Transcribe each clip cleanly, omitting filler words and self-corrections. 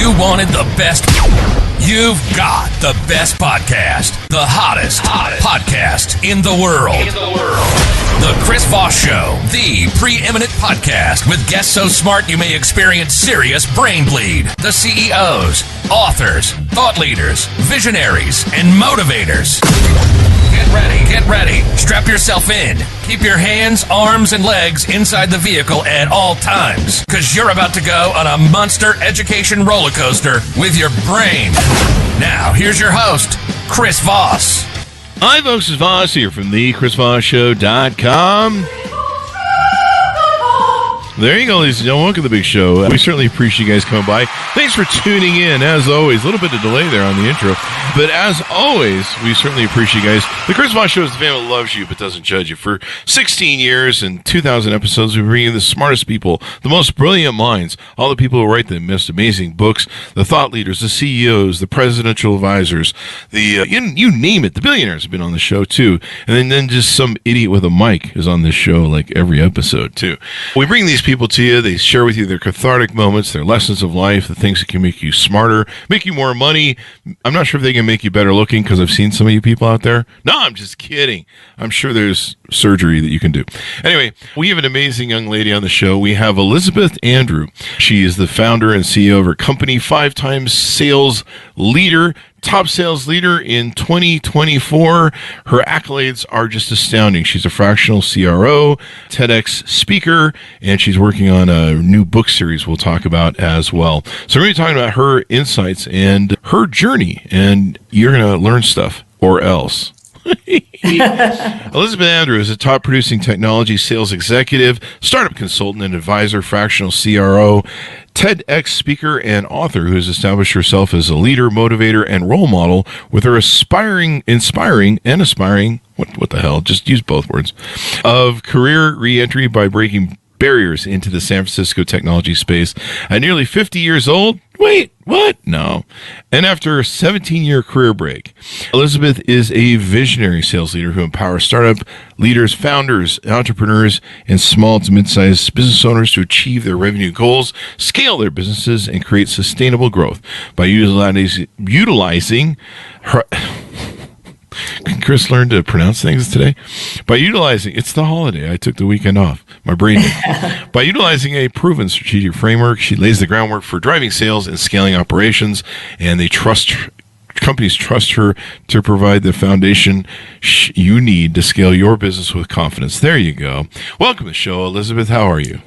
you wanted the best, you've got the best podcast, the hottest podcast in the world. The Chris Voss Show, the preeminent podcast with guests so smart you may experience serious brain bleed. The CEOs, authors, thought leaders, visionaries, and motivators. Get ready. Strap yourself in. Keep your hands, arms, and legs inside the vehicle at all times, because you're about to go on a monster education roller coaster with your brain. Now, here's your host, Chris Voss. Hi, folks. It's Voss here from theChrisVossShow.com. There you go, ladies and gentlemen. Welcome to the big show. We certainly appreciate you guys coming by. Thanks for tuning in, as always. A little bit of delay there on the intro. But as always, we certainly appreciate you guys. The Chris Voss Show is the family that loves you but doesn't judge you. For 16 years and 2,000 episodes, we bring you the smartest people, the most brilliant minds, all the people who write the most amazing books, the thought leaders, the CEOs, the presidential advisors, the you name it. The billionaires have been on the show, too. And then just some idiot with a mic is on this show like every episode, too. We bring these people to you. They share with you their cathartic moments, their lessons of life, the things that can make you smarter, make you more money. I'm not sure if they can make you better looking, because I've seen some of you people out there. No, I'm just kidding. I'm sure there's surgery that you can do. Anyway, we have an amazing young lady on the show. We have Elizabeth Andrew. She is the founder and CEO of her company, 5-time sales leader, top sales leader in 2024. Her accolades are just astounding. She's a fractional CRO, TEDx speaker, and she's working on a new book series we'll talk about as well. So we're going to be talking about her insights and her journey, and you're going to learn stuff, or else. Elizabeth Andrew is a top producing technology sales executive, startup consultant and advisor, fractional CRO, TEDx speaker, and author who has established herself as a leader, motivator, and role model with her inspiring, what the hell, just use both words, of career reentry by breaking barriers into the San Francisco technology space. At nearly 50 years old, wait, what? No. And after a 17-year career break, Elizabeth is a visionary sales leader who empowers startup leaders, founders, entrepreneurs, and small to mid-sized business owners to achieve their revenue goals, scale their businesses, and create sustainable growth by utilizing her... Can Chris learn to pronounce things today? By utilizing, it's the holiday. I took the weekend off. My brain did. By utilizing a proven strategic framework, she lays the groundwork for driving sales and scaling operations, and companies trust her to provide the foundation you need to scale your business with confidence. There you go. Welcome to the show, Elizabeth. How are you?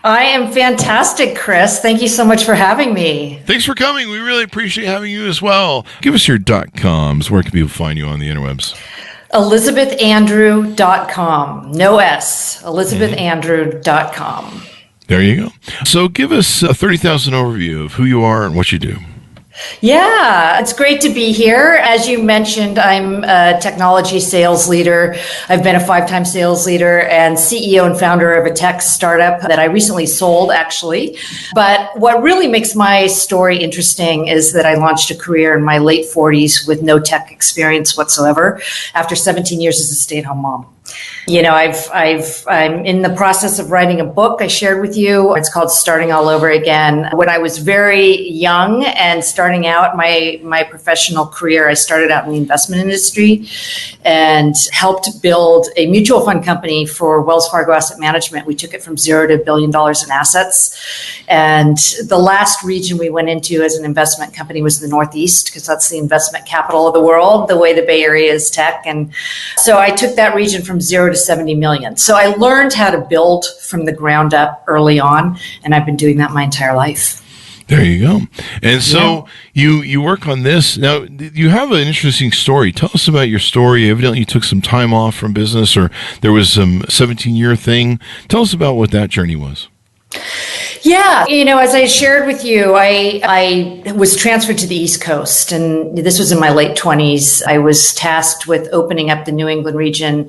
I am fantastic, Chris. Thank you so much for having me. Thanks for coming. We really appreciate having you as well. Give us your .coms. Where can people find you on the interwebs? ElizabethAndrew.com. No S. ElizabethAndrew.com. There you go. So give us a 30,000 overview of who you are and what you do. Yeah, it's great to be here. As you mentioned, I'm a technology sales leader. I've been a 5-time sales leader and CEO and founder of a tech startup that I recently sold, actually. But what really makes my story interesting is that I launched a career in my late 40s with no tech experience whatsoever after 17 years as a stay-at-home mom. You know, I'm in the process of writing a book I shared with you. It's called Starting All Over Again. When I was very young and starting out my professional career, I started out in the investment industry and helped build a mutual fund company for Wells Fargo Asset Management. We took it from $0 to $1 billion in assets. And the last region we went into as an investment company was the Northeast, because that's the investment capital of the world, the way the Bay Area is tech. And so I took that region from 0 to 70 million. So I learned how to build from the ground up early on, and I've been doing that my entire life. There you go. And so you work on this. Now, you have an interesting story. Tell us about your story. Evidently, you took some time off from business, or there was some 17-year thing. Tell us about what that journey was. Yeah, you know, as I shared with you, I was transferred to the East Coast, and this was in my late 20s. I was tasked with opening up the New England region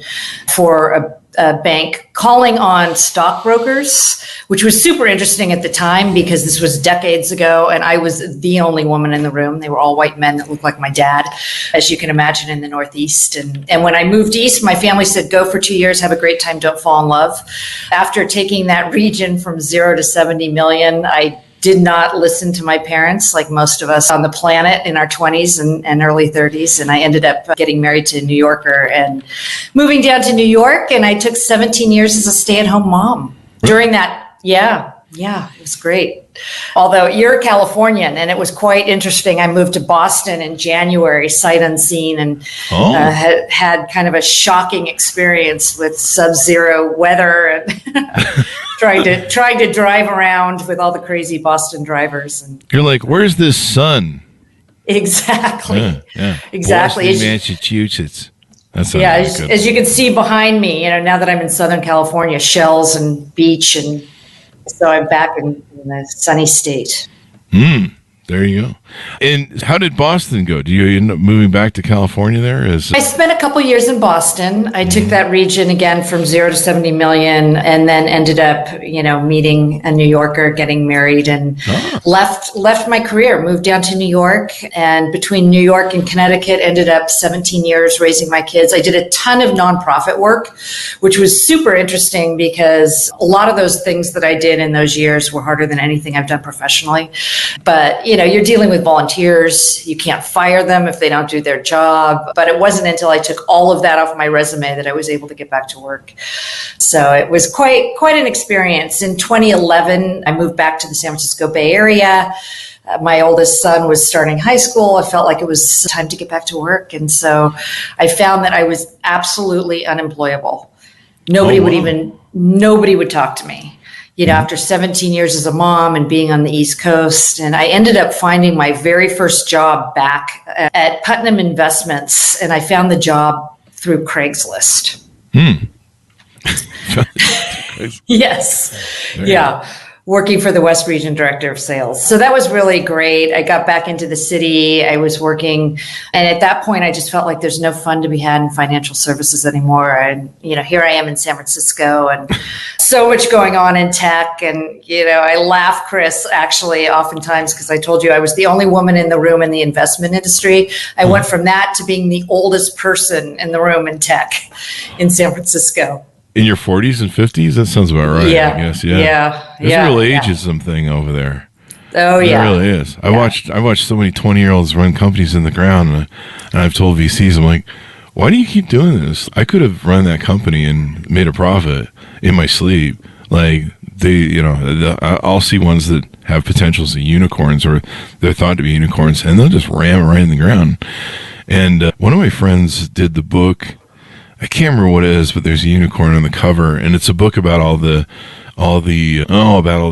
for a bank, calling on stockbrokers, which was super interesting at the time because this was decades ago, and I was the only woman in the room. They were all white men that looked like my dad, as you can imagine, in the Northeast. And when I moved east, my family said, go for 2 years, have a great time, don't fall in love. After taking that region from 0 to 70 million, I did not listen to my parents, like most of us on the planet in our 20s and early 30s. And I ended up getting married to a New Yorker and moving down to New York. And I took 17 years as a stay-at-home mom. During that, yeah, it was great. Although you're Californian, and it was quite interesting. I moved to Boston in January, sight unseen, and had kind of a shocking experience with sub-zero weather and trying to drive around with all the crazy Boston drivers. And you're like, where's this sun? Exactly. Yeah. Exactly. Boston, Massachusetts. That's as you can see behind me, now that I'm in Southern California, shells and beach, and so I'm back in the sunny state. There you go. And how did Boston go? Do you end up moving back to California there? I spent a couple years in Boston. I took that region again from 0 to 70 million, and then ended up, meeting a New Yorker, getting married, and left my career, moved down to New York. And between New York and Connecticut, ended up 17 years raising my kids. I did a ton of nonprofit work, which was super interesting because a lot of those things that I did in those years were harder than anything I've done professionally. But, you're dealing with volunteers. You can't fire them if they don't do their job. But it wasn't until I took all of that off my resume that I was able to get back to work. So it was quite an experience. In 2011, I moved back to the San Francisco Bay Area. My oldest son was starting high school. I felt like it was time to get back to work. And so I found that I was absolutely unemployable. Nobody would talk to me. After 17 years as a mom and being on the East Coast. And I ended up finding my very first job back at Putnam Investments. And I found the job through Craigslist. Yes. Yeah. Working for the West Region Director of Sales. So that was really great. I got back into the city. I was working. And at that point, I just felt like there's no fun to be had in financial services anymore. And, here I am in San Francisco and so much going on in tech. And, I laugh, Chris, actually, oftentimes, because I told you I was the only woman in the room in the investment industry. I went from that to being the oldest person in the room in tech in San Francisco. In your 40s and 50s? That sounds about right, yeah. I guess. Yeah. There's a real ageism thing over there. Oh, yeah. There really is. I watched so many 20-year-olds run companies in the ground, and I've told VCs, I'm like, why do you keep doing this? I could have run that company and made a profit in my sleep. Like, I'll see ones that have potentials of unicorns, or they're thought to be unicorns, and they'll just ram it right in the ground. And one of my friends did the book. I can't remember what it is, but there's a unicorn on the cover, and it's a book about all the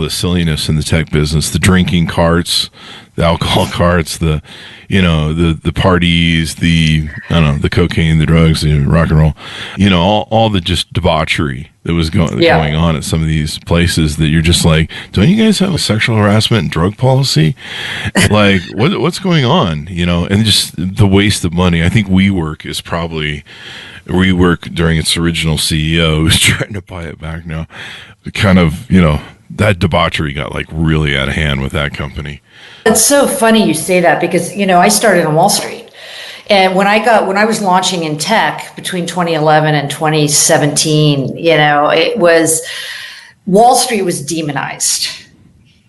silliness in the tech business, the drinking carts, the alcohol carts, the parties, the cocaine, the drugs, the rock and roll, all the just debauchery that was going on at some of these places that you're just like, don't you guys have a sexual harassment and drug policy? Like, what's going on? And just the waste of money. I think WeWork during its original CEO, who's trying to buy it back now, kind of, that debauchery got like really out of hand with that company. It's so funny you say that because, I started on Wall Street. And when I was launching in tech between 2011 and 2017, Wall Street was demonized.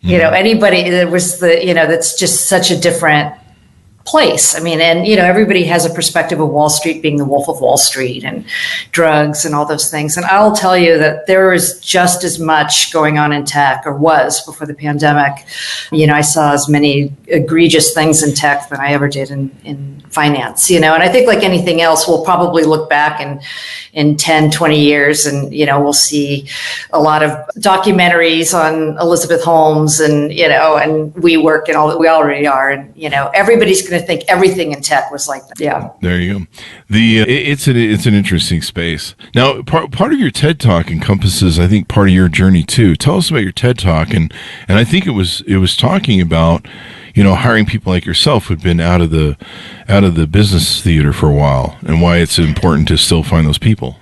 Anybody that was that's just such a different place. I mean, and, everybody has a perspective of Wall Street being the Wolf of Wall Street and drugs and all those things. And I'll tell you that there is just as much going on in tech, or was before the pandemic. I saw as many egregious things in tech than I ever did in finance, and I think like anything else, we'll probably look back in 10, 20 years and, we'll see a lot of documentaries on Elizabeth Holmes and, and WeWork and all that we already are. And, everybody's going to think everything in tech was like that. Yeah. There you go. It's an interesting space. Now, part of your TED Talk encompasses, I think, part of your journey too. Tell us about your TED Talk. And I think it was talking about, hiring people like yourself who'd been out of the business theater for a while, and why it's important to still find those people.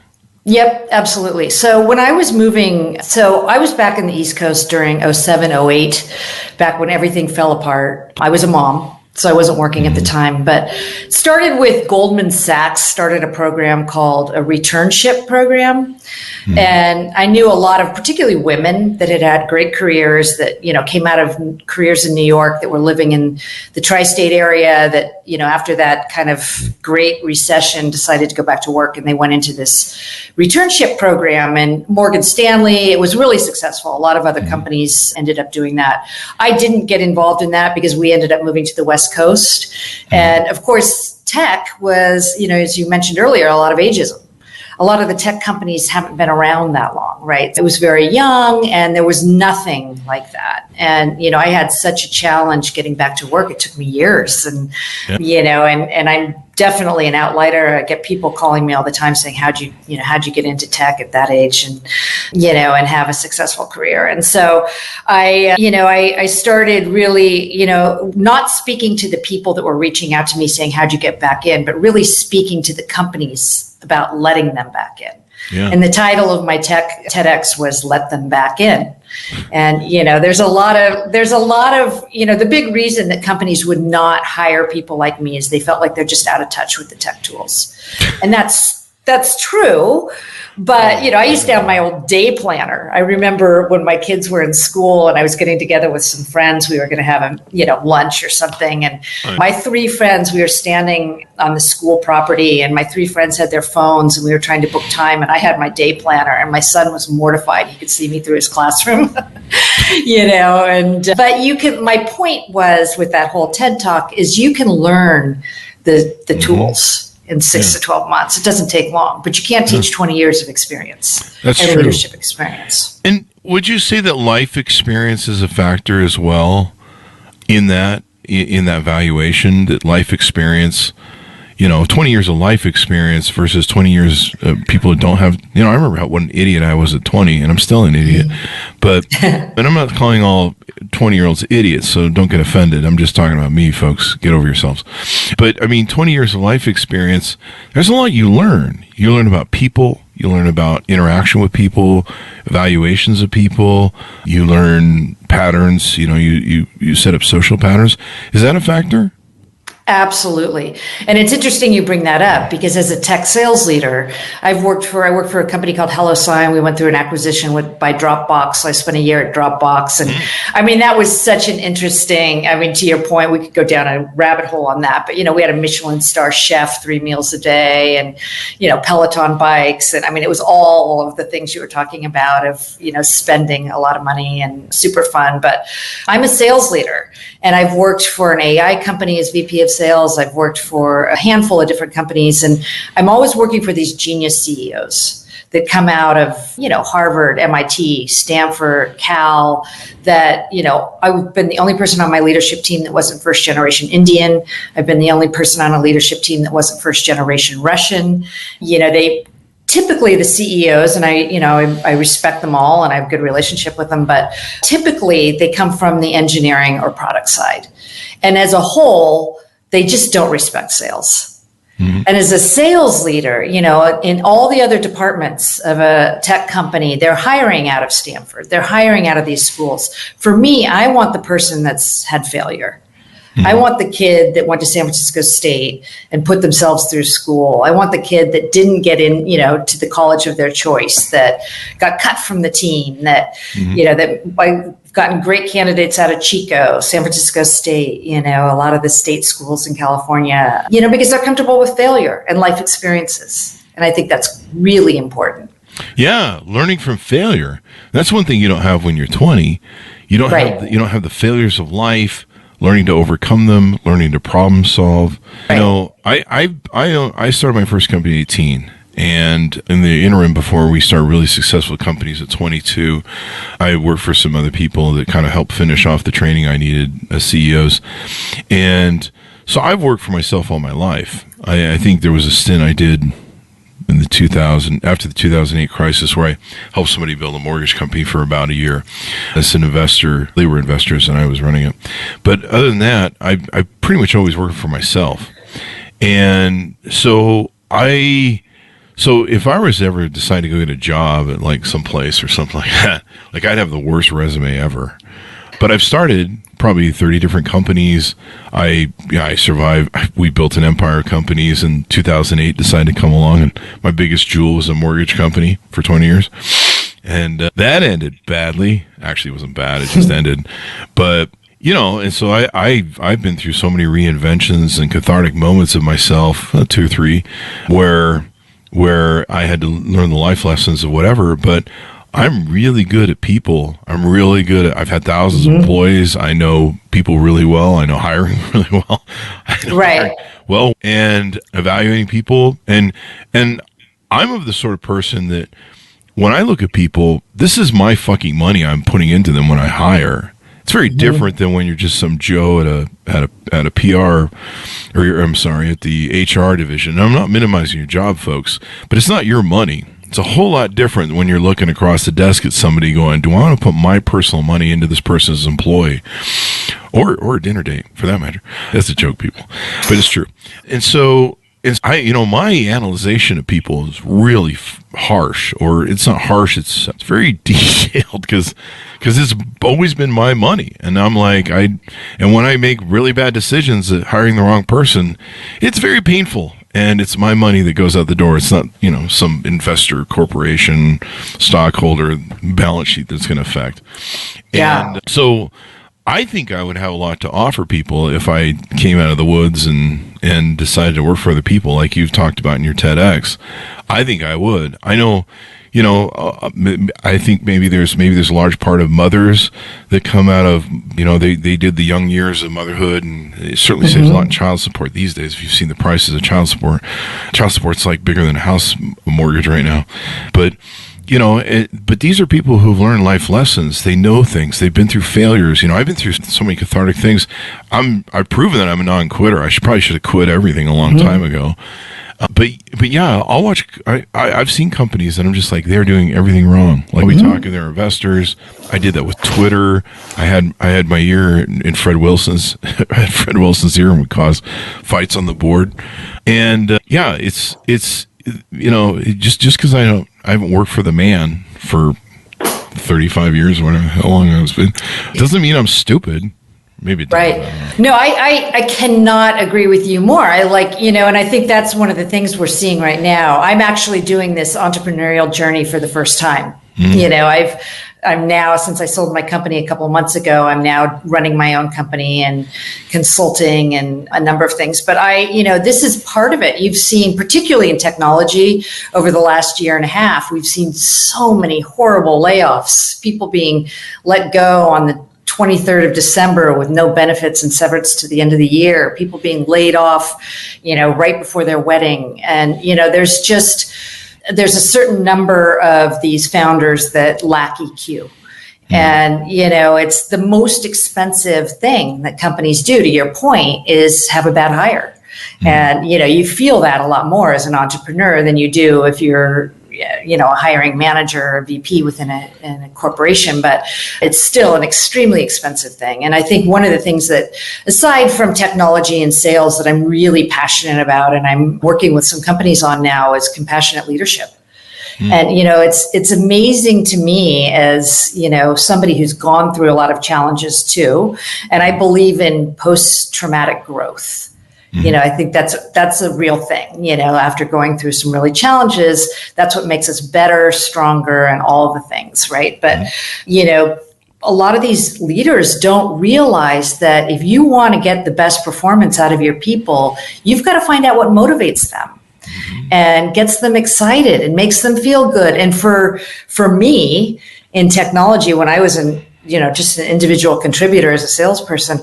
Yep, absolutely. So when I was I was back in the East Coast during 07, 08, back when everything fell apart. I was a mom. So I wasn't working at the time, but started with Goldman Sachs, started a program called a returnship program. And I knew a lot of particularly women that had great careers that, came out of careers in New York that were living in the tri-state area that, after that kind of great recession decided to go back to work, and they went into this returnship program. And Morgan Stanley, it was really successful. A lot of other companies ended up doing that. I didn't get involved in that because we ended up moving to the West Coast. And of course, tech was, as you mentioned earlier, a lot of ageism. A lot of the tech companies haven't been around that long, right? It was very young and there was nothing like that. And, I had such a challenge getting back to work. It took me years and, and I'm definitely an outlier. I get people calling me all the time saying, how'd you get into tech at that age and, and have a successful career. And so I started really, not speaking to the people that were reaching out to me saying, how'd you get back in, but really speaking to the companies about letting them back in. Yeah. And the title of my TEDx was Let Them Back In. And, there's a lot of, the big reason that companies would not hire people like me is they felt like they're just out of touch with the tech tools. And that's true. But, I used to have my old day planner. I remember when my kids were in school and I was getting together with some friends, we were going to have lunch or something. And my three friends, we were standing on the school property and my three friends had their phones and we were trying to book time. And I had my day planner and my son was mortified. He could see me through his classroom, but my point was with that whole TED Talk is you can learn the tools in 6 to 12 months. It doesn't take long, but you can't teach 20 years of experience and leadership experience. And would you say that life experience is a factor as well in that valuation, that life experience, 20 years of life experience versus 20 years of people who don't have, I remember what an idiot I was at 20 and I'm still an idiot, but I'm not calling all 20-year-olds idiots, so don't get offended. I'm just talking about me, folks. Get over yourselves. But 20 years of life experience, there's a lot you learn. You learn about people. You learn about interaction with people, evaluations of people. You learn patterns. You set up social patterns. Is that a factor? Absolutely. And it's interesting you bring that up because as a tech sales leader, I worked for a company called HelloSign. We went through an acquisition by Dropbox. So I spent a year at Dropbox. And that was such an interesting, to your point, we could go down a rabbit hole on that. But, we had a Michelin star chef, 3 meals a day and, Peloton bikes. And it was all of the things you were talking about of, spending a lot of money and super fun. But I'm a sales leader and I've worked for an AI company as VP of sales. I've worked for a handful of different companies, and I'm always working for these genius CEOs that come out of, Harvard, MIT, Stanford, Cal, that, I've been the only person on my leadership team that wasn't first generation Indian. I've been the only person on a leadership team that wasn't first generation Russian. They typically the CEOs, and I respect them all and I have a good relationship with them, but typically they come from the engineering or product side. And as a whole, they just don't respect sales. Mm-hmm. And as a sales leader, in all the other departments of a tech company, they're hiring out of Stanford. They're hiring out of these schools. For me, I want the person that's had failure. Mm-hmm. I want the kid that went to San Francisco State and put themselves through school. I want the kid that didn't get in, to the college of their choice, that got cut from the team, that, I've gotten great candidates out of Chico, San Francisco State, a lot of the state schools in California, because they're comfortable with failure and life experiences. And I think that's really important. Yeah, learning from failure. That's one thing you don't have when you're 20. You don't have the failures of life. Learning to overcome them, learning to problem solve. Right. I started my first company at 18, and in the interim before we started really successful companies at 22, I worked for some other people that kind of helped finish off the training I needed as CEOs. And so I've worked for myself all my life. I think there was a stint I did in after the 2008 crisis where I helped somebody build a mortgage company for about a year as an investor. They were investors and I was running it. But other than that, I pretty much always worked for myself. And so if I was ever decide to go get a job at some place or something like that, I'd have the worst resume ever. But I've started probably 30 different companies. I survived. We built an empire of companies. In 2008, decided to come along, and my biggest jewel was a mortgage company for 20 years. And that ended badly. Actually, it wasn't bad. It just ended. But, and so I've been through so many reinventions and cathartic moments of myself, 2 or 3, where I had to learn the life lessons of whatever. But I'm really good at people. I've had thousands of employees. I know people really well. I know hiring really well. Right. Well, and evaluating people. And I'm of the sort of person that when I look at people, this is my fucking money I'm putting into them when I hire. It's very different than when you're just some Joe at a PR, at the HR division. And I'm not minimizing your job, folks, but it's not your money. It's a whole lot different when you're looking across the desk at somebody going, do I want to put my personal money into this person's employee? Or a dinner date, for that matter. That's a joke, people. But it's true. And so my analyzation of people is really harsh, or it's not harsh. It's very detailed because it's always been my money. And I'm like, and when I make really bad decisions at hiring the wrong person, it's very painful. And it's my money that goes out the door. It's not, some investor, corporation, stockholder balance sheet that's going to affect. Yeah. And so I think I would have a lot to offer people if I came out of the woods and decided to work for other people, like you've talked about in your TEDx. I think I would. I know, I think maybe there's a large part of mothers that come out of, they did the young years of motherhood, and it certainly saves a lot in child support these days. If you've seen the prices of child support's like bigger than a house mortgage right now. But but these are people who've learned life lessons. They know things. They've been through failures. I've been through so many cathartic things. I've proven that I'm a non-quitter. I probably should have quit everything a long time ago. But yeah, I'll watch. I've seen companies that I'm just like, they're doing everything wrong. Like we talk to their investors. I did that with Twitter. I had my ear in Fred Wilson's. I had Fred Wilson's ear and would cause fights on the board. And it's just because I haven't worked for the man for 35 years or whatever, how long it's been, doesn't mean I'm stupid. Maybe it does. Right. No, I cannot agree with you more. I and I think that's one of the things we're seeing right now. I'm actually doing this entrepreneurial journey for the first time. I'm now, since I sold my company a couple of months ago, I'm now running my own company and consulting and a number of things. But this is part of it. You've seen, particularly in technology over the last year and a half, we've seen so many horrible layoffs, people being let go on the 23rd of December with no benefits and severance to the end of the year, people being laid off, right before their wedding. And, there's a certain number of these founders that lack EQ. And, it's the most expensive thing that companies do, to your point, is have a bad hire. And, you feel that a lot more as an entrepreneur than you do if you're, a hiring manager or VP within a corporation, but it's still an extremely expensive thing. And I think one of the things that, aside from technology and sales, that I'm really passionate about and I'm working with some companies on now is compassionate leadership. And, it's amazing to me as, somebody who's gone through a lot of challenges too. And I believe in post-traumatic growth. I think that's a real thing, after going through some really challenges, that's what makes us better, stronger, and all the things, right? But, a lot of these leaders don't realize that if you want to get the best performance out of your people, you've got to find out what motivates them and gets them excited and makes them feel good. And for me in technology, when I was just an individual contributor as a salesperson,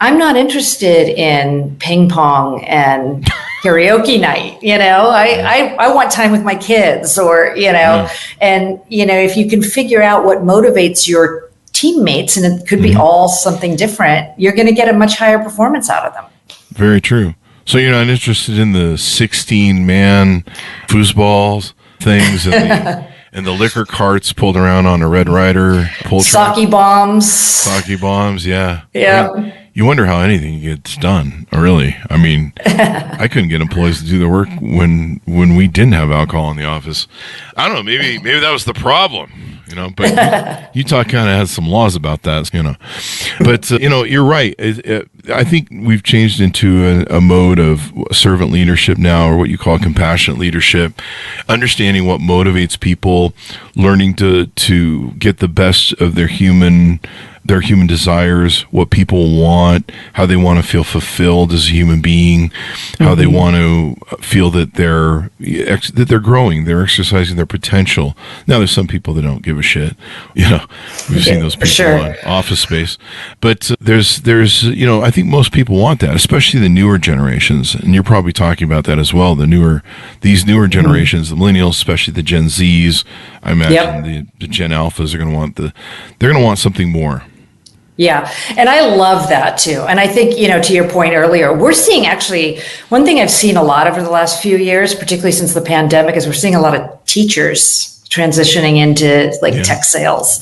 I'm not interested in ping pong and karaoke night. I want time with my kids and, if you can figure out what motivates your teammates, and it could be all something different, you're going to get a much higher performance out of them. Very true. So you're not interested in the 16-man foosballs things and the liquor carts pulled around on a Red Ryder pull truck. Sake bombs, yeah. Yeah. you wonder how anything gets done, really. I mean, I couldn't get employees to do their work when we didn't have alcohol in the office. I don't know, maybe that was the problem, but Utah kind of has some laws about that, But, you're right. I think we've changed into a mode of servant leadership now, or what you call compassionate leadership, understanding what motivates people, learning to get the best of their human desires, what people want, how they want to feel fulfilled as a human being, how they want to feel that they're growing, they're exercising their potential. Now, there's some people that don't give a shit. We've seen those people on Office Space, but there's I think most people want that, especially the newer generations, and you're probably talking about that as well. These newer generations, the millennials, especially the Gen Zs, I imagine the Gen Alphas are going to want something more. Yeah. And I love that too. And I think, to your point earlier, we're seeing actually one thing I've seen a lot over the last few years, particularly since the pandemic, is we're seeing a lot of teachers transitioning into tech sales,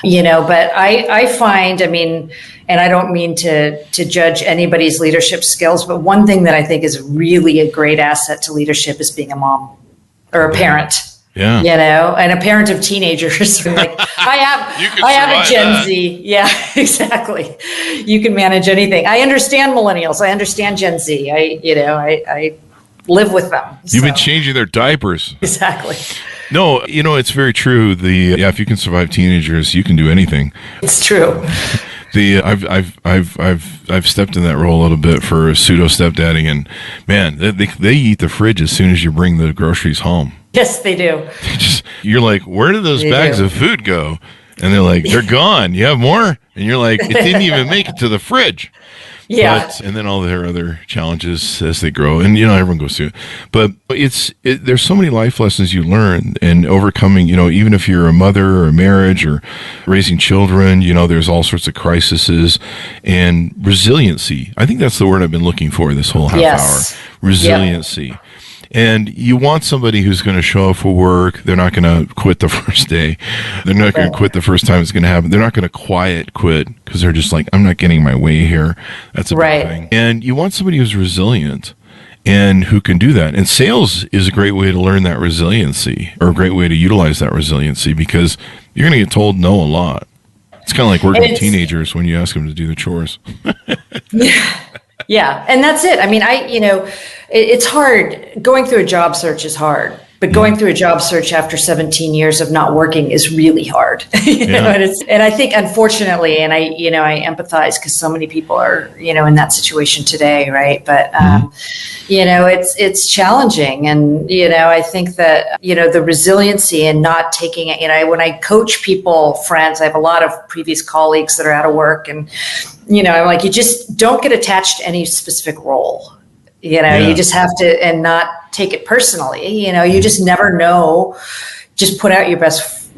but I find, and I don't mean to judge anybody's leadership skills, but one thing that I think is really a great asset to leadership is being a mom or a parent. Yeah. And a parent of teenagers. I have a Gen Z. Yeah, exactly. You can manage anything. I understand millennials. I understand Gen Z. I live with them. You've been changing their diapers. Exactly. No, it's very true. If you can survive teenagers, you can do anything. It's true. I've stepped in that role a little bit for pseudo stepdadding, and man, they eat the fridge as soon as you bring the groceries home. Yes, they do. You're like, where did those bags of food go? And they're like, they're gone. You have more? And you're like, it didn't even make it to the fridge. Yeah. And then all their other challenges as they grow. And, everyone goes through it. But there's so many life lessons you learn, and overcoming, even if you're a mother or a marriage or raising children, there's all sorts of crises and resiliency. I think that's the word I've been looking for this whole half hour. Resiliency. Yep. And you want somebody who's going to show up for work. They're not going to quit the first day. They're not going to quit the first time it's going to happen. They're not going to quiet quit because they're just like, I'm not getting my way here. That's a big thing. And you want somebody who's resilient and who can do that. And sales is a great way to learn that resiliency, or a great way to utilize that resiliency, because you're going to get told no a lot. It's kind of like working with teenagers when you ask them to do the chores. Yeah. And that's it. It's hard. Going through a job search is hard, but going through a job search after 17 years of not working is really hard. And I think, unfortunately, and I empathize because so many people are, in that situation today. Right. But, it's challenging. And, I think that, the resiliency and not taking it, when I coach people, friends, I have a lot of previous colleagues that are out of work, and, I'm like, you just don't get attached to any specific role. You just have to, and not take it personally. You just never know. Just put out your best,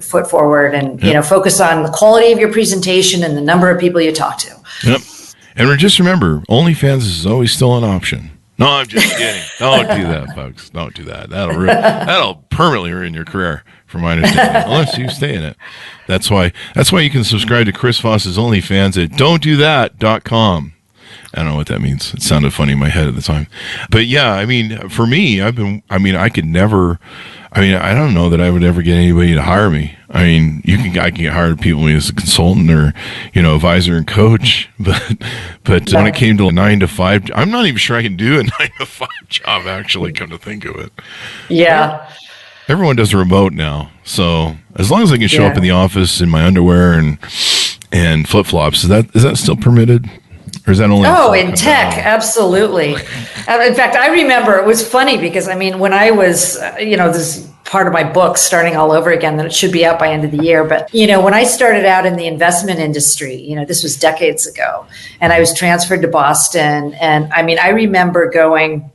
foot forward, and, focus on the quality of your presentation and the number of people you talk to. Yep. And just remember, OnlyFans is always still an option. No, I'm just kidding. Don't do that, folks. Don't do that. That'll permanently ruin your career, from my understanding, unless you stay in it. That's why you can subscribe to Chris Voss's OnlyFans at don'tdothat.com. I don't know what that means. It sounded funny in my head at the time. But yeah, for me, I don't know that I would ever get anybody to hire me. I can get hired people as a consultant or, advisor and coach. But when it came to a 9 to 5, I'm not even sure I can do a 9 to 5 job, actually, come to think of it. Yeah. Everyone does a remote now. So as long as I can show up in the office in my underwear and flip-flops, is that still permitted? Or is that only? Oh, in tech, absolutely. In fact, I remember it was funny because, when I was, this is part of my book, Starting All Over Again, that it should be out by end of the year. But, when I started out in the investment industry, this was decades ago, and I was transferred to Boston. And I remember going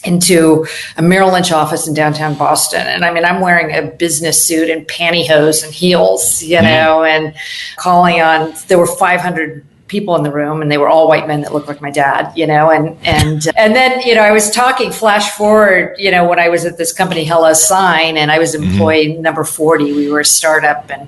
into a Merrill Lynch office in downtown Boston. And I'm wearing a business suit and pantyhose and heels, and calling on, there were 500 people in the room, and they were all white men that looked like my dad, and then, I was talking flash forward, when I was at this company, Hella Sign, and I was employee number 40. We were a startup and,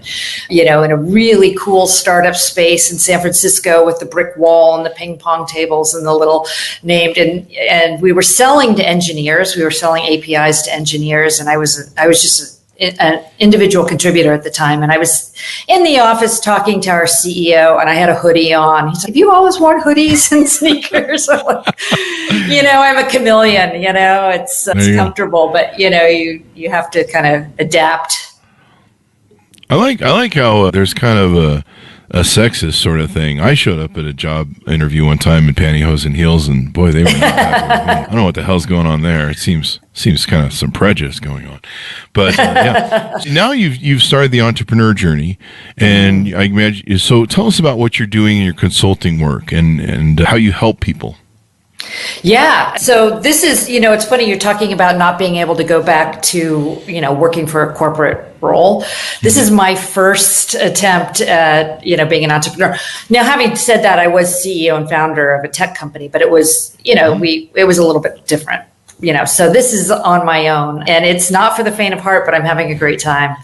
in a really cool startup space in San Francisco with the brick wall and the ping pong tables and the little named, and we were selling to engineers. We were selling APIs to engineers, and I was just an individual contributor at the time. And I was in the office talking to our CEO, and I had a hoodie on. He's like, "Have you always worn hoodies and sneakers?" I'm like, I'm a chameleon, it's comfortable, but you have to kind of adapt. I like how there's kind of a sexist sort of thing. I showed up at a job interview one time in pantyhose and heels, and boy, they were not happy with me. I don't know what the hell's going on there. It seems kind of some prejudice going on. But yeah, now you've started the entrepreneur journey, and I imagine. So tell us about what you're doing in your consulting work and how you help people. Yeah. So this is, it's funny you're talking about not being able to go back to, working for a corporate role. This is my first attempt at, being an entrepreneur. Now, having said that, I was CEO and founder of a tech company, but it was, it was a little bit different. So this is on my own, and it's not for the faint of heart, but I'm having a great time.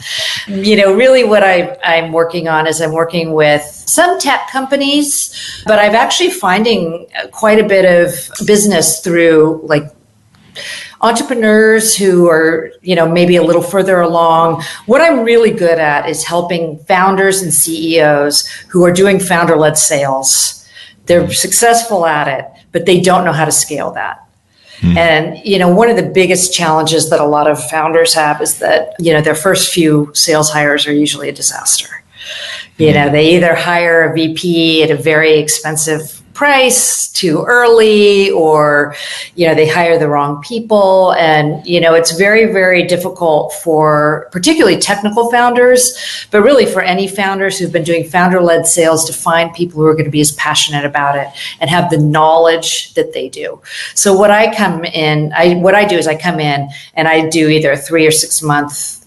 Really what I'm working on is I'm working with some tech companies, but I'm actually finding quite a bit of business through like entrepreneurs who are, maybe a little further along. What I'm really good at is helping founders and CEOs who are doing founder-led sales. They're successful at it, but they don't know how to scale that. And, one of the biggest challenges that a lot of founders have is that, their first few sales hires are usually a disaster. They either hire a VP at a very expensive price too early, or, they hire the wrong people. And, it's very, very difficult for particularly technical founders, but really for any founders who've been doing founder-led sales to find people who are going to be as passionate about it and have the knowledge that they do. So what I do is I come in and I do either a 3 or 6 month,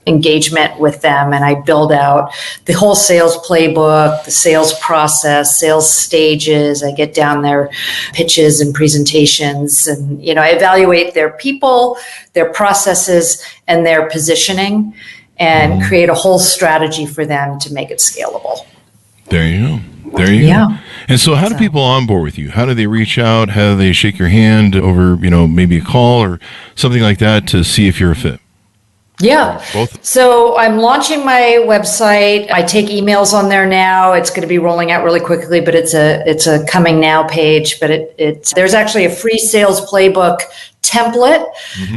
engagement with them, and I build out the whole sales playbook, the sales process, sales stages. I get down their pitches and presentations, and I evaluate their people, their processes, and their positioning, and create a whole strategy for them to make it scalable. There you go. And so how do people onboard with you? How do they reach out? How do they shake your hand over, maybe a call or something like that to see if you're a fit? Yeah. Both. So I'm launching my website. I take emails on there now. It's going to be rolling out really quickly, but it's a coming now page. But there's actually a free sales playbook template,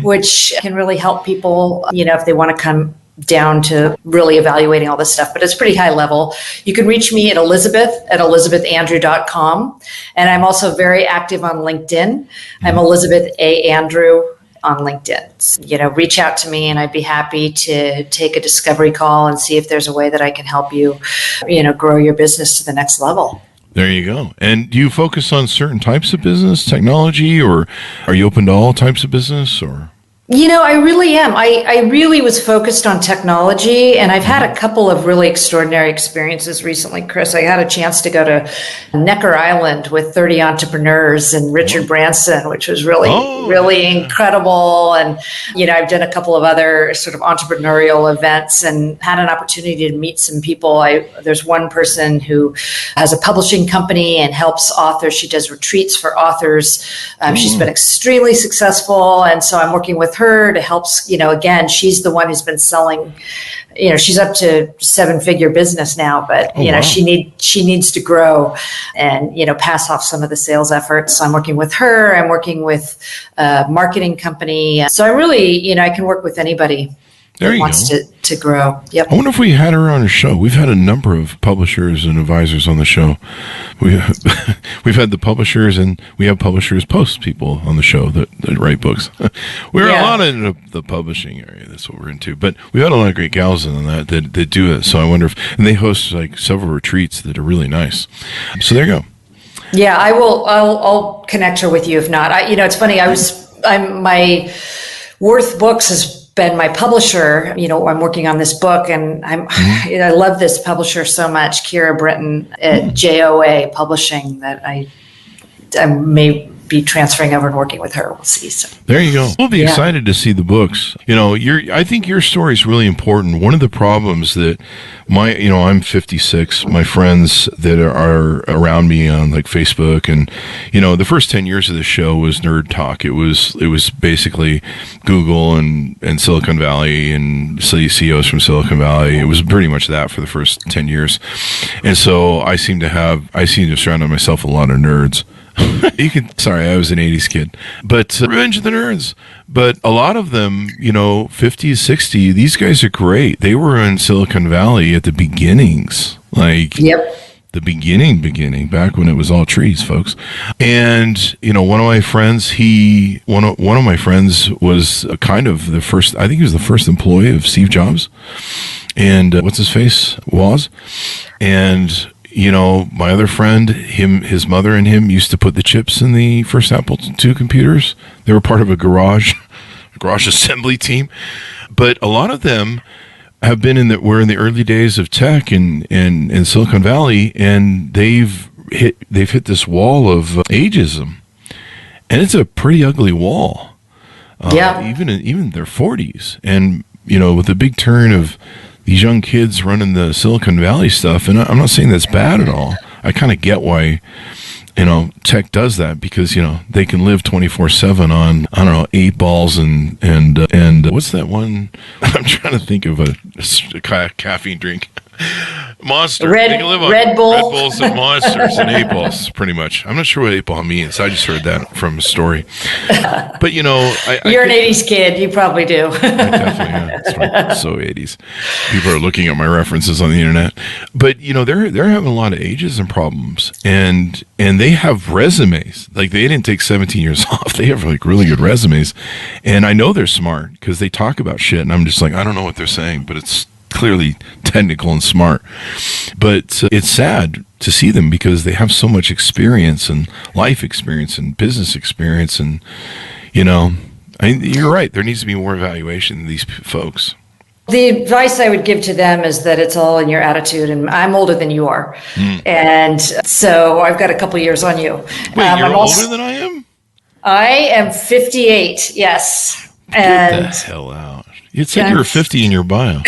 which can really help people, if they want to come down to really evaluating all this stuff. But it's pretty high level. You can reach me at elizabeth@elizabethandrew.com. And I'm also very active on LinkedIn. I'm Elizabeth A. Andrew on LinkedIn. Reach out to me, and I'd be happy to take a discovery call and see if there's a way that I can help you, grow your business to the next level. There you go. And do you focus on certain types of business, technology, or are you open to all types of business, or? I really am. I really was focused on technology, and I've had a couple of really extraordinary experiences recently, Chris. I had a chance to go to Necker Island with 30 entrepreneurs and Richard Branson, which was really incredible. And, I've done a couple of other sort of entrepreneurial events and had an opportunity to meet some people. There's one person who has a publishing company and helps authors. She does retreats for authors. She's been extremely successful. And so I'm working with her to help, again, she's the one who's been selling, she's up to 7-figure business now, but, she needs to grow and, pass off some of the sales efforts. So I'm working with her. I'm working with a marketing company. So I really, I can work with anybody that wants to grow. Yep. I wonder if we had her on a show. We've had a number of publishers and advisors on the show. We've had the publishers, and we have publishers post people on the show that write books. We're a lot in the publishing area. That's what we're into. But we've had a lot of great gals in that do it. So I wonder and they host like several retreats that are really nice. So there you go. Yeah, I will. I'll connect her with you if not. It's funny. My Worth Books is been my publisher. I'm working on this book, and I love this publisher so much, Kira Britton at JOA Publishing, that I may be transferring over and working with her. We'll see. So there you go. We'll be excited to see the books. I think your story is really important. One of the problems that I'm 56. My friends that are around me on like Facebook, and the first 10 years of the show was nerd talk. It was basically Google and Silicon Valley and CEOs from Silicon Valley. It was pretty much that for the first 10 years. And so I seem to have surrounded myself with a lot of nerds. Sorry, I was an 80s kid, but Revenge of the Nerds. But a lot of them, 50s, 60s, these guys are great. They were in Silicon Valley at the beginnings, the beginning, back when it was all trees, folks. And, one of my friends, one of my friends was kind of the first, I think he was the first employee of Steve Jobs. And what's his face? Woz. And my other friend, his mother and him used to put the chips in the first Apple II computers. They were part of a garage assembly team. But a lot of them have been were in the early days of tech in Silicon Valley, and they've hit this wall of ageism. And it's a pretty ugly wall. Even in their 40s. And, with the big turn of these young kids running the Silicon Valley stuff, and I'm not saying that's bad at all. I kind of get why, tech does that, because, they can live 24/7 on, 8 balls and what's that one? I'm trying to think of a caffeine drink. Monster. Red Bull. Red Bulls and Monsters and 8 balls, pretty much. I'm not sure what 8 ball means. I just heard that from a story. But, you're an 80s kid. You probably do. I definitely am. That's right. So 80s. People are looking at my references on the internet. But, they're having a lot of ageism problems. And they have resumes. Like, they didn't take 17 years off. They have, like, really good resumes. And I know they're smart because they talk about shit. And I'm just like, I don't know what they're saying, but it's clearly technical and smart. But it's sad to see them because they have so much experience and life experience and business experience. And, you're right. There needs to be more evaluation of these folks. The advice I would give to them is that it's all in your attitude, and I'm older than you are. And so I've got a couple years on you. Wait, you're older than I am? I am 58, yes. Get the hell out. You said you were 50 in your bio.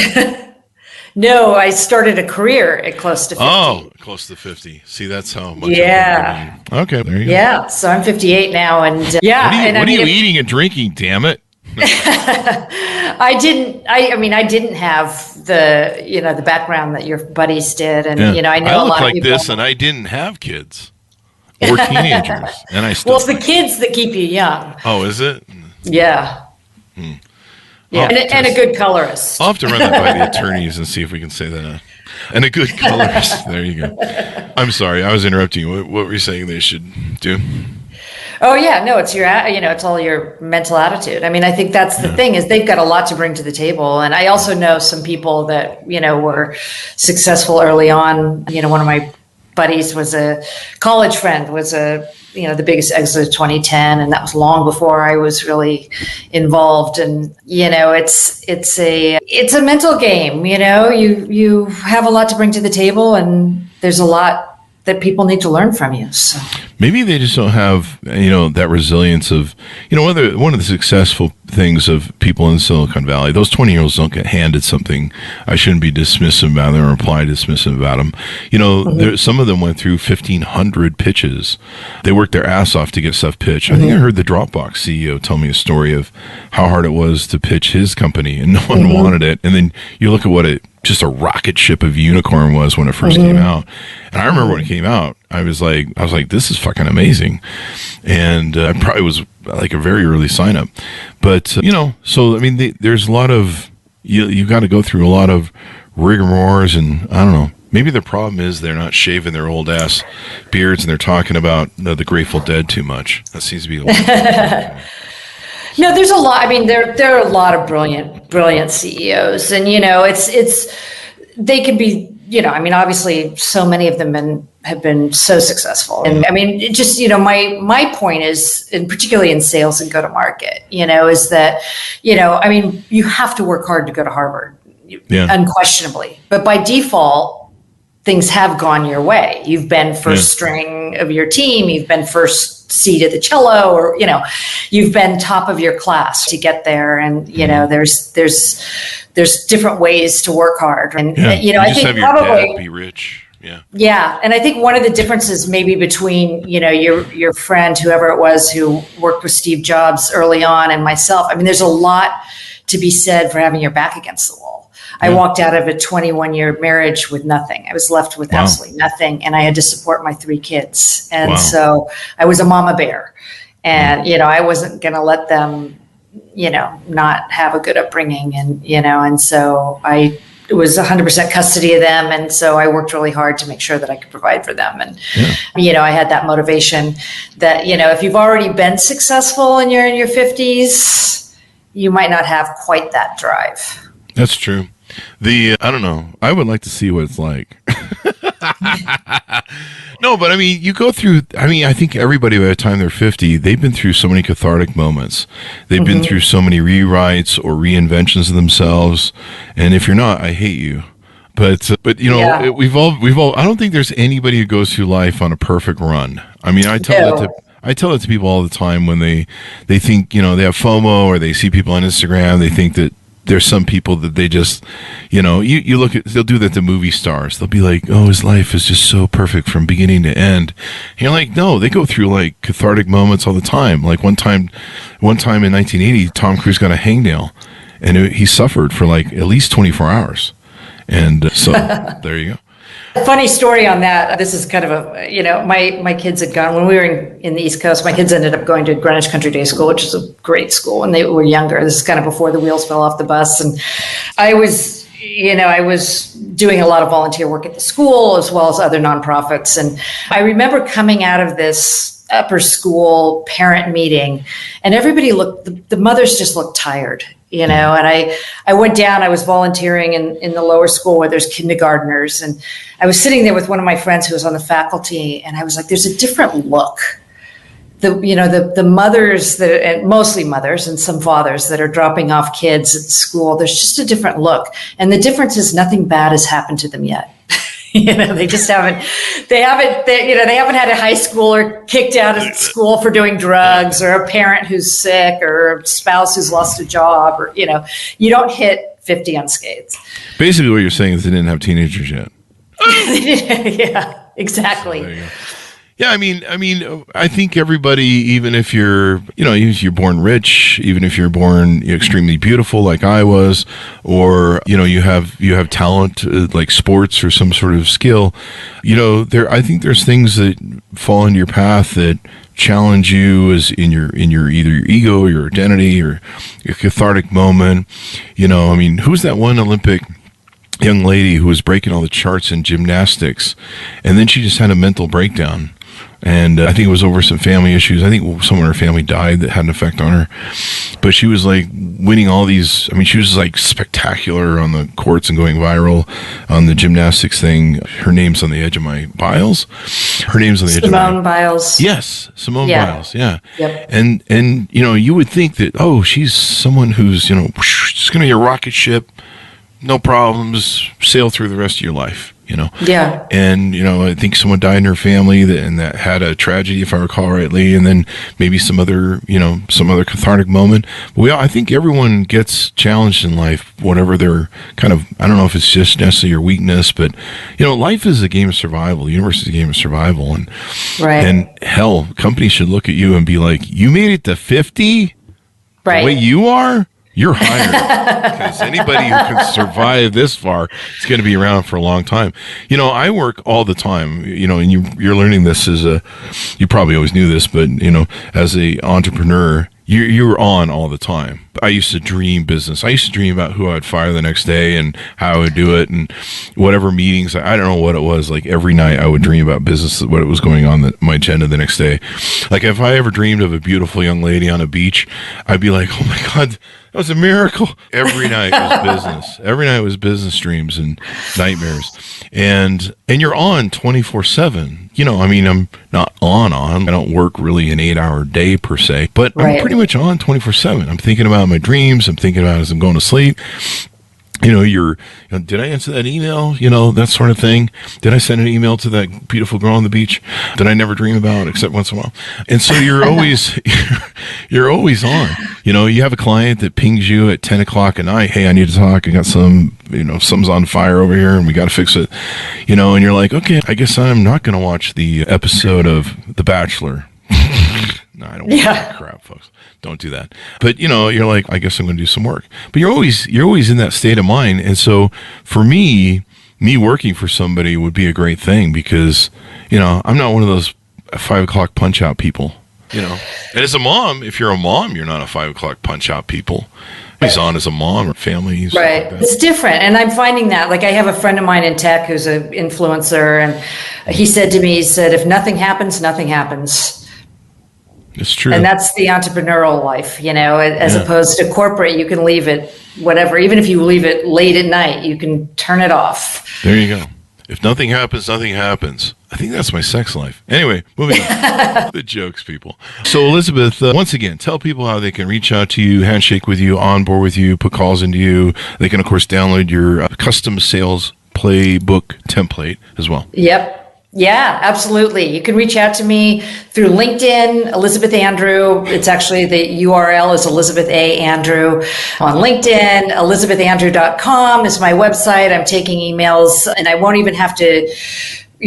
No, I started a career at close to 50. Oh, close to 50. See, that's how much. Yeah. Okay, there you go. Yeah, so I'm 58 now, and What are you eating and drinking? Damn it! I didn't have the background that your buddies did, and I know a lot of people. This, and I didn't have kids or teenagers, and I still. Well, it's the kids that keep you young. Oh, is it? Yeah. Yeah, and a good colorist. I'll have to run that by the attorneys and see if we can say that. And a good colorist. There you go. I'm sorry, I was interrupting you. What were you saying they should do? Oh yeah, no, it's it's all your mental attitude. I mean, I think that's the thing, is they've got a lot to bring to the table. And I also know some people that, were successful early on. One of my buddies was a college friend, was the biggest exit of 2010, and that was long before I was really involved. And it's a mental game. You have a lot to bring to the table, and there's a lot that people need to learn from you. So maybe they just don't have that resilience of one of the successful things of people in Silicon Valley. Those 20-year-olds don't get handed something. I shouldn't be dismissive about them or reply dismissive about them. Some of them went through 1,500 pitches. They worked their ass off to get stuff pitched. I think I heard the Dropbox CEO tell me a story of how hard it was to pitch his company, and no one wanted it. And then you look at just a rocket ship of unicorn was when it first came out. And I remember when it came out, I was like, this is fucking amazing. And I probably was like a very early sign up. But, so, I mean, there's a lot of, you got to go through a lot of rigmaroles, and I don't know. Maybe the problem is they're not shaving their old ass beards and they're talking about the Grateful Dead too much. That seems to be a lot. No, there's a lot. I mean, there are a lot of brilliant CEOs, and it's they can be. Obviously, so many of them been have been so successful. And I mean, it just, my point is, and particularly in sales and go to market, is that, I mean, you have to work hard to go to Harvard, unquestionably. But by default, things have gone your way. You've been first string of your team. You've been first seat at the cello, or, you've been top of your class to get there. And, there's different ways to work hard. And, I think have your probably dad be rich. Yeah. Yeah. And I think one of the differences maybe between, your friend, whoever it was who worked with Steve Jobs early on, and myself, I mean, there's a lot to be said for having your back against the wall. I walked out of a 21-year marriage with nothing. I was left with absolutely nothing. And I had to support my 3 kids. And so I was a mama bear. And, I wasn't going to let them, not have a good upbringing. And, and so I was 100% custody of them. And so I worked really hard to make sure that I could provide for them. And, I had that motivation that, if you've already been successful and you're in your 50s, you might not have quite that drive. That's true. I don't know. I would like to see what it's like. No, but I mean, you go through, I think everybody by the time they're 50, they've been through so many cathartic moments. They've been through so many rewrites or reinventions of themselves. And if you're not, I hate you. But we've all, I don't think there's anybody who goes through life on a perfect run. I mean, I tell that to people all the time when they think, they have FOMO, or they see people on Instagram, they think that there's some people that they just, you look at, they'll do that to movie stars. They'll be like, oh, his life is just so perfect from beginning to end. And you're like, no, they go through like cathartic moments all the time. Like one time in 1980, Tom Cruise got a hangnail, and he suffered for like at least 24 hours. And so there you go. Funny story on that. This is kind of my kids had gone, when we were in the East Coast, my kids ended up going to Greenwich Country Day School, which is a great school when they were younger. This is kind of before the wheels fell off the bus. And I was doing a lot of volunteer work at the school as well as other nonprofits. And I remember coming out of this upper school parent meeting, and everybody the mothers just looked tired. And I went down, I was volunteering in the lower school where there's kindergartners. And I was sitting there with one of my friends who was on the faculty. And I was like, there's a different look. The mothers and mostly mothers and some fathers that are dropping off kids at school, there's just a different look. And the difference is nothing bad has happened to them yet. They just haven't had a high schooler kicked out of school for doing drugs, or a parent who's sick, or a spouse who's lost a job, or, you don't hit 50 unscathed. Basically what you're saying is they didn't have teenagers yet. Yeah, exactly. So there you go. Yeah, I mean, I think everybody, even if you're born rich, even if you're born extremely beautiful like I was, or you have talent like sports or some sort of skill, I think there's things that fall into your path that challenge you as in your either your ego, your identity, or your cathartic moment. Who's that one Olympic young lady who was breaking all the charts in gymnastics, and then she just had a mental breakdown? And I think it was over some family issues. I think someone in her family died that had an effect on her. But she was like winning all these. She was like spectacular on the courts and going viral on the gymnastics thing. Her name's on the edge of my biles. Simone Biles. Yes, Simone Biles. Yeah. Yep. And you would think that, oh, she's someone who's just going to be a rocket ship, no problems, sail through the rest of your life. Yeah. And, I think someone died in her family that had a tragedy, if I recall rightly, and then maybe some other cathartic moment. But I think everyone gets challenged in life, whatever their kind of, I don't know if it's just necessarily your weakness, but, life is a game of survival. The universe is a game of survival. And, right. And hell, companies should look at you and be like, you made it to 50? Right. The way you are? You're hired, because anybody who can survive this far is going to be around for a long time. I work all the time, and you're learning this you probably always knew this, but, as a entrepreneur, you're on all the time. I used to dream business. I used to dream about who I would fire the next day and how I would do it, and whatever meetings. I don't know what it was. Like every night I would dream about business, what was going on, my agenda the next day. Like if I ever dreamed of a beautiful young lady on a beach, I'd be like, oh my God, That was a miracle. Every night was business. Every night was business dreams and nightmares. And you're on 24/7. You know, I mean, I'm not on. I don't work really an 8-hour day per se, but I'm pretty much on 24/7. I'm thinking about my dreams. I'm thinking about as I'm going to sleep. You know, did I answer that email? You know, that sort of thing. Did I send an email to that beautiful girl on the beach that I never dream about except once in a while? And so you're always, you're always on. You know, you have a client that pings you at 10 o'clock at night. Hey, I need to talk. I got something's on fire over here and we got to fix it. You know, and you're like, okay, I guess I'm not going to watch the episode of The Bachelor. No, I don't want that crap, folks. Don't do that. But, you know, you're like, I guess I'm going to do some work. But you're always in that state of mind. And so for me working for somebody would be a great thing because, you know, I'm not one of those 5 o'clock punch out people, you know. And as a mom, if you're a mom, you're not a 5 o'clock punch out people. He's on as a mom or family. Right. Like it's different. And I'm finding that, like I have a friend of mine in tech who's an influencer. And he said to me, if nothing happens, nothing happens. It's true. And that's the entrepreneurial life, you know, as opposed to corporate, you can leave it whatever. Even if you leave it late at night, you can turn it off. There you go. If nothing happens, nothing happens. I think that's my sex life. Anyway, moving on. The jokes, people. So, Elizabeth, once again, tell people how they can reach out to you, handshake with you, onboard with you, put calls into you. They can, of course, download your custom sales playbook template as well. Yep. Yeah, absolutely. You can reach out to me through LinkedIn, Elizabeth Andrew. It's actually the URL is Elizabeth A. Andrew on LinkedIn. ElizabethAndrew.com is my website. I'm taking emails and you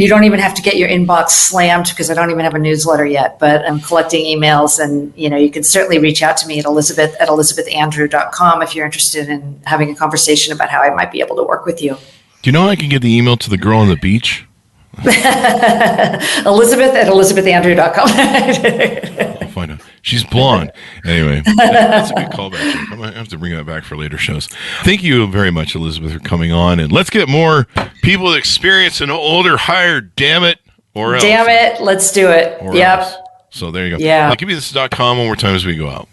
don't even have to get your inbox slammed because I don't even have a newsletter yet, but I'm collecting emails and, you know, you can certainly reach out to me at ElizabethAndrew.com if you're interested in having a conversation about how I might be able to work with you. Do you know I can get the email to the girl on the beach? Elizabeth at ElizabethAndrew.com. I'll find out. She's blonde. Anyway, that's a good callback. I might have to bring that back for later shows. Thank you very much, Elizabeth, for coming on. And let's get more people with experience and older hired, damn it, or else. Damn it, let's do it. Yep. Else. So there you go. Yeah. Give me this.com one more time as we go out.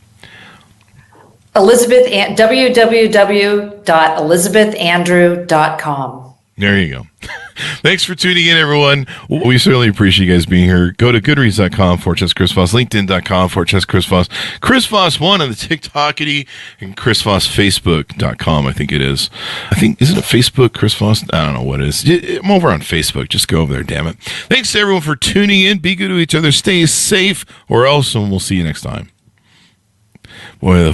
www.elizabethandrew.com. There you go. Thanks for tuning in, everyone. We certainly appreciate you guys being here. Go to goodreads.com/Chris Voss, LinkedIn.com/Chris Voss, Chris Voss 1 on the TikTokity, and Chris Voss Facebook.com, I think it is. Isn't it Facebook, Chris Voss? I don't know what it is. I'm over on Facebook. Just go over there, damn it. Thanks to everyone for tuning in. Be good to each other. Stay safe, or else, and we'll see you next time. Boy,